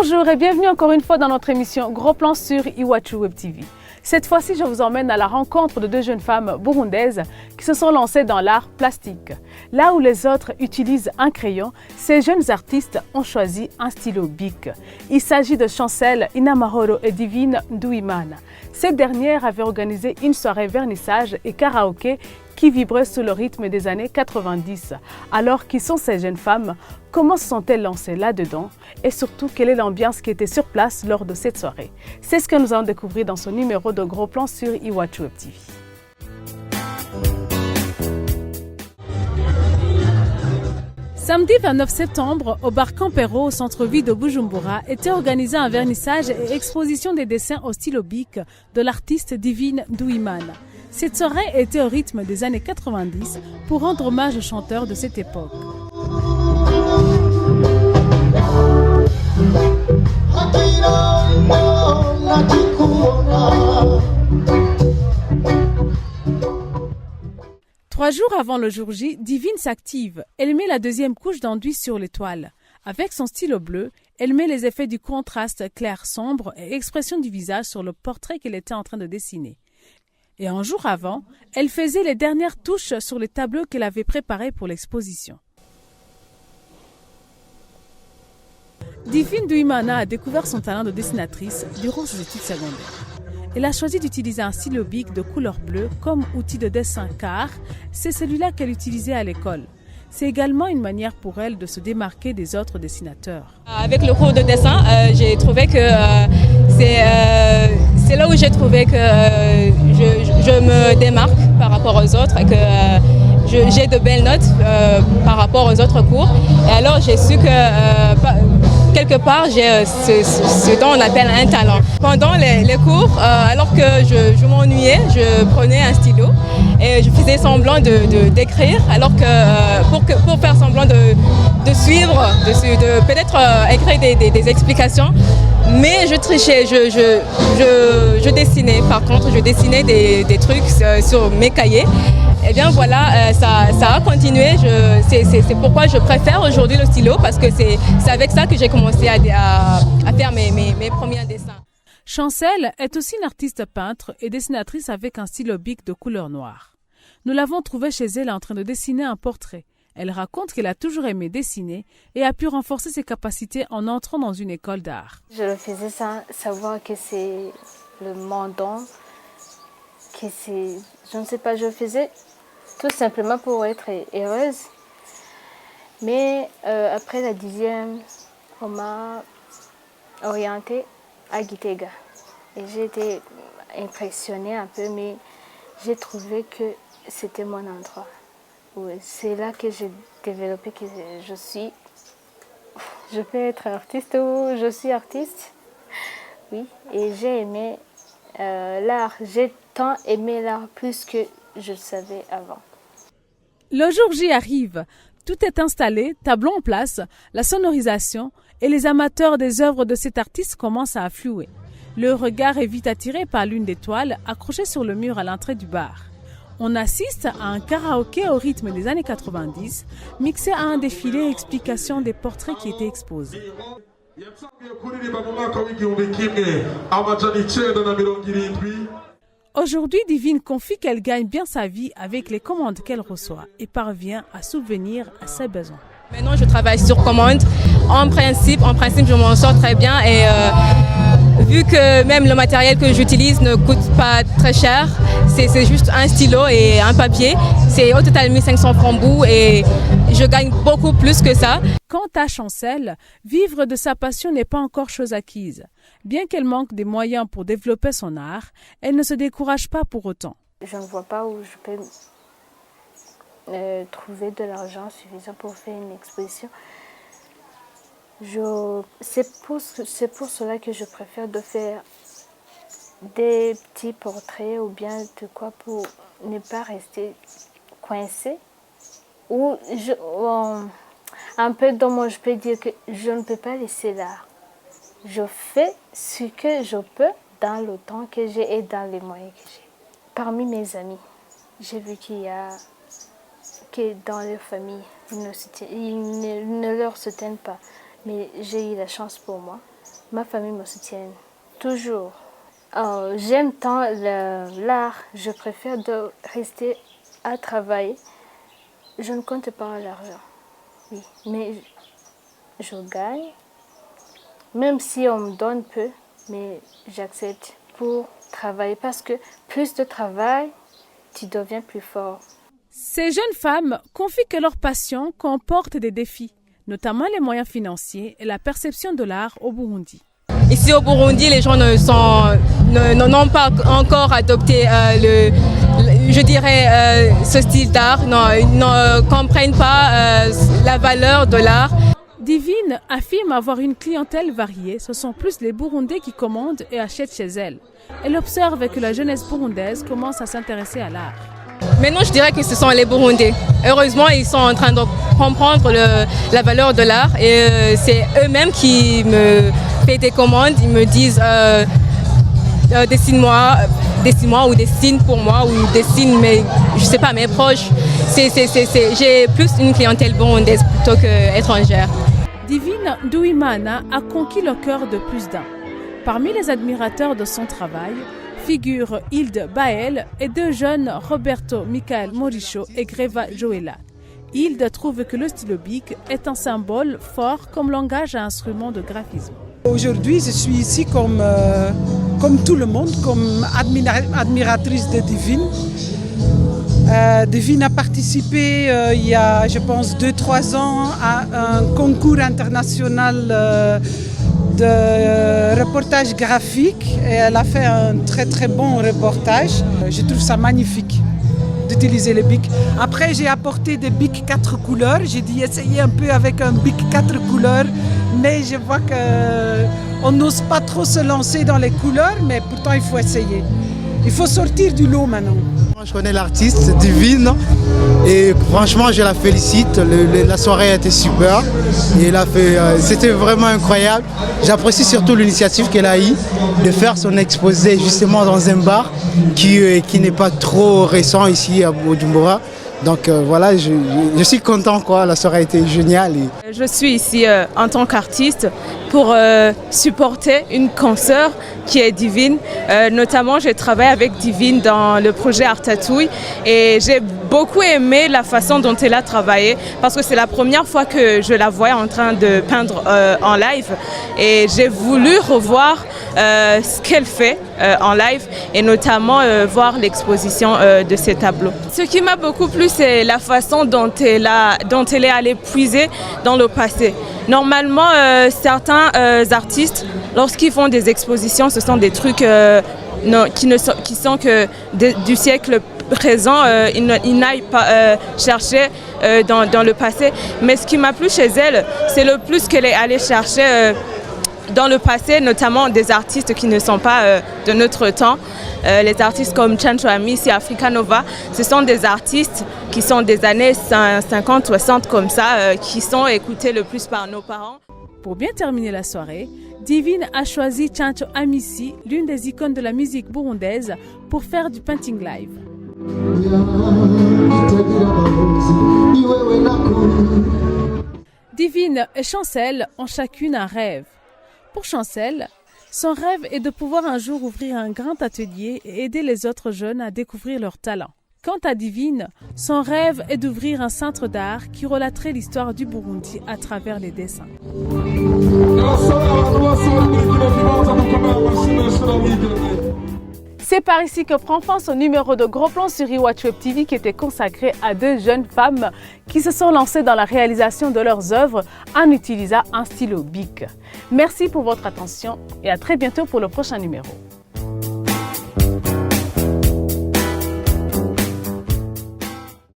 Bonjour et bienvenue encore une fois dans notre émission Gros Plan sur Iwachu Web TV. Cette fois-ci, je vous emmène à la rencontre de deux jeunes femmes burundaises qui se sont lancées dans l'art plastique. Là où les autres utilisent un crayon, ces jeunes artistes ont choisi un stylo bic. Il s'agit de Chancel Inamahoro et Divine Nduimana. Cette dernière avait organisé une soirée vernissage et karaoké qui vibrait sous le rythme des années 90. Alors, qui sont ces jeunes femmes? Comment se sont-elles lancées là-dedans? Et surtout, quelle est l'ambiance qui était sur place lors de cette soirée? C'est ce que nous allons découvrir dans ce numéro de Gros Plan sur Iwachu Web TV. Samedi 29 septembre, au bar Campero, au centre-ville de Bujumbura, était organisé un vernissage et exposition des dessins au stylo bic de l'artiste Divine Nduimana. Cette soirée était au rythme des années 90 pour rendre hommage aux chanteurs de cette époque. Trois jours avant le jour J, Divine s'active. Elle met la deuxième couche d'enduit sur les toiles. Avec son stylo bleu, elle met les effets du contraste clair-sombre et expression du visage sur le portrait qu'elle était en train de dessiner. Et un jour avant, elle faisait les dernières touches sur les tableaux qu'elle avait préparés pour l'exposition. Divine Nduimana a découvert son talent de dessinatrice durant ses études secondaires. Elle a choisi d'utiliser un stylo bic de couleur bleue comme outil de dessin car c'est celui-là qu'elle utilisait à l'école. C'est également une manière pour elle de se démarquer des autres dessinateurs. Avec le cours de dessin, j'ai trouvé que c'est là où j'ai trouvé que je me démarque par rapport aux autres et que j'ai de belles notes par rapport aux autres cours. Et alors j'ai su que quelque part j'ai ce dont on appelle un talent. Pendant les cours, alors que je m'ennuyais, je prenais un stylo et je faisais semblant d'écrire, alors que pour faire semblant de suivre, de peut-être écrire des explications, mais je trichais, je dessinais. Par contre, je dessinais des trucs sur mes cahiers. Et bien voilà, ça a continué. C'est pourquoi je préfère aujourd'hui le stylo, parce que c'est avec ça que j'ai commencé à faire mes premiers dessins. Chancel est aussi une artiste peintre et dessinatrice avec un stylo bic de couleur noire. Nous l'avons trouvée chez elle en train de dessiner un portrait. Elle raconte qu'elle a toujours aimé dessiner et a pu renforcer ses capacités en entrant dans une école d'art. Je le faisais sans savoir que c'est le mandon, que c'est... Je ne sais pas, je le faisais tout simplement pour être heureuse. Mais après la 10e, on m'a orientée à Gitega. Et j'ai été impressionnée un peu, mais j'ai trouvé que c'était mon endroit. Oui, c'est là que j'ai développé que je peux être artiste ou je suis artiste. Oui, et j'ai aimé l'art. J'ai tant aimé l'art plus que je le savais avant. Le jour J arrive. Tout est installé, tableau en place, la sonorisation et les amateurs des œuvres de cet artiste commencent à affluer. Le regard est vite attiré par l'une des toiles accrochées sur le mur à l'entrée du bar. On assiste à un karaoké au rythme des années 90, mixé à un défilé et explication des portraits qui étaient exposés. Aujourd'hui, Divine confie qu'elle gagne bien sa vie avec les commandes qu'elle reçoit et parvient à subvenir à ses besoins. Maintenant, je travaille sur commande. En principe, je m'en sors très bien et vu que même le matériel que j'utilise ne coûte pas très cher, c'est juste un stylo et un papier. C'est au total 1500 francs bout et je gagne beaucoup plus que ça. Quant à Chancel, vivre de sa passion n'est pas encore chose acquise. Bien qu'elle manque des moyens pour développer son art, elle ne se décourage pas pour autant. Je ne vois pas où je peux trouver de l'argent suffisant pour faire une exposition. C'est pour cela que je préfère de faire des petits portraits ou bien de quoi pour ne pas rester coincé. Ou un peu dans moi, je peux dire que je ne peux pas laisser l'art. Je fais ce que je peux dans le temps que j'ai et dans les moyens que j'ai. Parmi mes amis, j'ai vu qu'il y a que dans leur famille, ils ne leur soutiennent pas. Mais j'ai eu la chance pour moi Ma famille me soutient toujours. J'aime tant l'art, je préfère de rester à travailler. Je ne compte pas l'argent, oui, mais je gagne, même si on me donne peu, mais j'accepte pour travailler parce que plus de travail, tu deviens plus fort. Ces jeunes femmes confient que leur passion comporte des défis, notamment les moyens financiers et la perception de l'art au Burundi. Ici au Burundi, les gens n'ont pas encore adopté ce style d'art. Non, ils ne comprennent pas la valeur de l'art. Divine affirme avoir une clientèle variée. Ce sont plus les Burundais qui commandent et achètent chez elle. Elle observe que la jeunesse burundaise commence à s'intéresser à l'art. Maintenant, je dirais que ce sont les Burundais. Heureusement, ils sont en train de comprendre la valeur de l'art et c'est eux-mêmes qui me font des commandes. Ils me disent dessine-moi ou dessine pour moi ou dessine je sais pas, mes proches. J'ai plus une clientèle burundaise plutôt qu'étrangère. Divine Douimana a conquis le cœur de plus d'un. Parmi les admirateurs de son travail, figurent Hilde Bael et deux jeunes, Roberto Michael Moricho et Greva Joella. Hilde trouve que le stylo bic est un symbole fort comme langage à instrument de graphisme. Aujourd'hui, je suis ici comme tout le monde, comme admiratrice de Divine. Divine a participé il y a, je pense, 2-3 ans à un concours international de reportage graphique et elle a fait un très très bon reportage. Je trouve ça magnifique d'utiliser les bics. Après j'ai apporté des bics 4 couleurs, j'ai dit essayer un peu avec un bic 4 couleurs, mais je vois qu'on n'ose pas trop se lancer dans les couleurs, mais pourtant il faut essayer. Il faut sortir du lot maintenant. Je connais l'artiste Divine et franchement je la félicite, la soirée a été super et c'était vraiment incroyable. J'apprécie surtout l'initiative qu'elle a eue de faire son exposé justement dans un bar qui n'est pas trop récent ici à Bujumbura. Donc voilà, je suis content quoi, la soirée a été géniale. Je suis ici en tant qu'artiste pour supporter une consoeur qui est Divine. Notamment, j'ai travaillé avec Divine dans le projet Artatouille et j'ai beaucoup aimé la façon dont elle a travaillé parce que c'est la première fois que je la voyais en train de peindre en live et j'ai voulu revoir ce qu'elle fait en live et notamment voir l'exposition de ses tableaux. Ce qui m'a beaucoup plu, c'est la façon dont elle est allée puiser dans le passé. Normalement, certains artistes, lorsqu'ils font des expositions, ce sont des trucs qui sont que du siècle présent, ils n'aillent pas chercher dans le passé. Mais ce qui m'a plu chez elle, c'est le plus qu'elle est allée chercher dans le passé, notamment des artistes qui ne sont pas de notre temps. Les artistes comme Chancho Amisi, Africa Nova, ce sont des artistes qui sont des années 50, 60 comme ça, qui sont écoutés le plus par nos parents. Pour bien terminer la soirée, Divine a choisi Chancho Amisi, l'une des icônes de la musique burundaise, pour faire du painting live. Divine et Chancel ont chacune un rêve. Pour Chancel, son rêve est de pouvoir un jour ouvrir un grand atelier et aider les autres jeunes à découvrir leurs talents. Quant à Divine, son rêve est d'ouvrir un centre d'art qui relaterait l'histoire du Burundi à travers les dessins. C'est par ici que prend fin ce numéro de Gros Plan sur Iwachu Web TV qui était consacré à deux jeunes femmes qui se sont lancées dans la réalisation de leurs œuvres en utilisant un stylo bic. Merci pour votre attention et à très bientôt pour le prochain numéro.